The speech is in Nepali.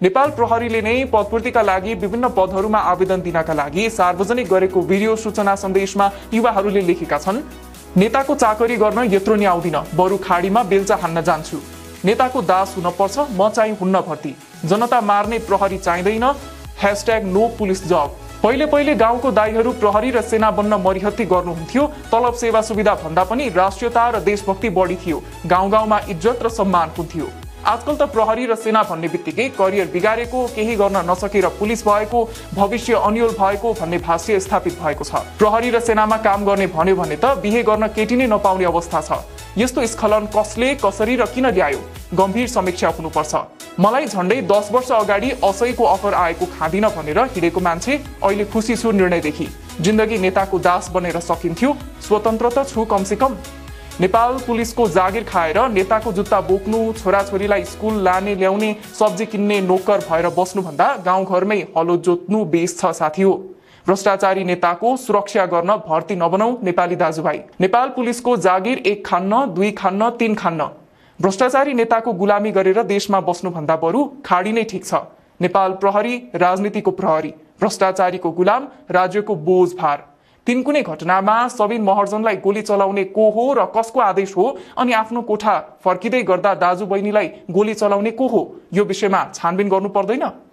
नेपाल प्रहरीले नै पदपूर्तिका लागि विभिन्न पदहरूमा आवेदन दिनका लागि सार्वजनिक गरेको भिडियो सूचना सन्देशमा युवाहरूले लेखेका छन्, नेताको चाकरी गर्न यत्रो नि आउँदिन, बरु खाडीमा बेल्चा हान्न जान्छु। नेताको दास हुन पर्छ, म चाहिँ हुन्न भर्ती। जनता मार्ने प्रहरी चाहिँदैन, #नो पुलिस जब। पहिले गाउँको दाइहरू प्रहरी र सेना बन्न मरिहत्ती गर्नुहुन्थ्यो। तलब सेवा सुविधा भन्दा पनि राष्ट्रियता र देशभक्ति बढी थियो। गाउँमा इज्जत र सम्मान हुन्थ्यो। आजकल त प्रहरी र सेना भन्ने बित्तिकै करियर बिगारेको, केही गर्न नसकेर पुलिस भएको, भविष्य अन्यल भएको भन्ने भाष्य स्थापित भएको छ। प्रहरी र सेनामा काम गर्ने भन्यो भने त बिहे गर्न केटी नै नपाउने अवस्था छ। यस्तो स्खलन कसले, कसरी र किन ल्यायो? गम्भीर समीक्षा हुनुपर्छ। मलाई झन्डै 10 वर्ष अगाडि असैको अफर आएको खाँदिन भनेर हिँडेको मान्छे अहिले खुसी छु निर्णयदेखि। जिन्दगी नेताको दास बनेर सकिन्थ्यो, स्वतन्त्र त छु कमसेकम। नेपाल पुलिसको जागिर खाएर नेताको जुत्ता बोक्नु, छोराछोरीलाई स्कुल लाने ल्याउने, सब्जी किन्ने नोकर भएर बस्नुभन्दा गाउँघरमै हलो जोत्नु बेस छ साथी हो। भ्रष्टाचारी नेताको सुरक्षा गर्न भर्ती नबनाऊ नेपाली दाजुभाइ। नेपाल पुलिसको जागिर 1 खान्न, 2 खान्न, 3 खान्न। भ्रष्टाचारी नेताको गुलामी गरेर देशमा बस्नुभन्दा बरु खाडी नै ठिक छ। नेपाल प्रहरी राजनीतिको प्रहरी, भ्रष्टाचारीको गुलाम, राज्यको बोझ भार। तिनकुनै घटनामा सबिन महर्जनलाई गोली चलाउने को हो र कसको आदेश हो, अनि आफ्नो कोठा फर्किँदै गर्दा दाजु बहिनीलाई गोली चलाउने को हो, यो विषयमा छानबिन गर्नु पर्दैन?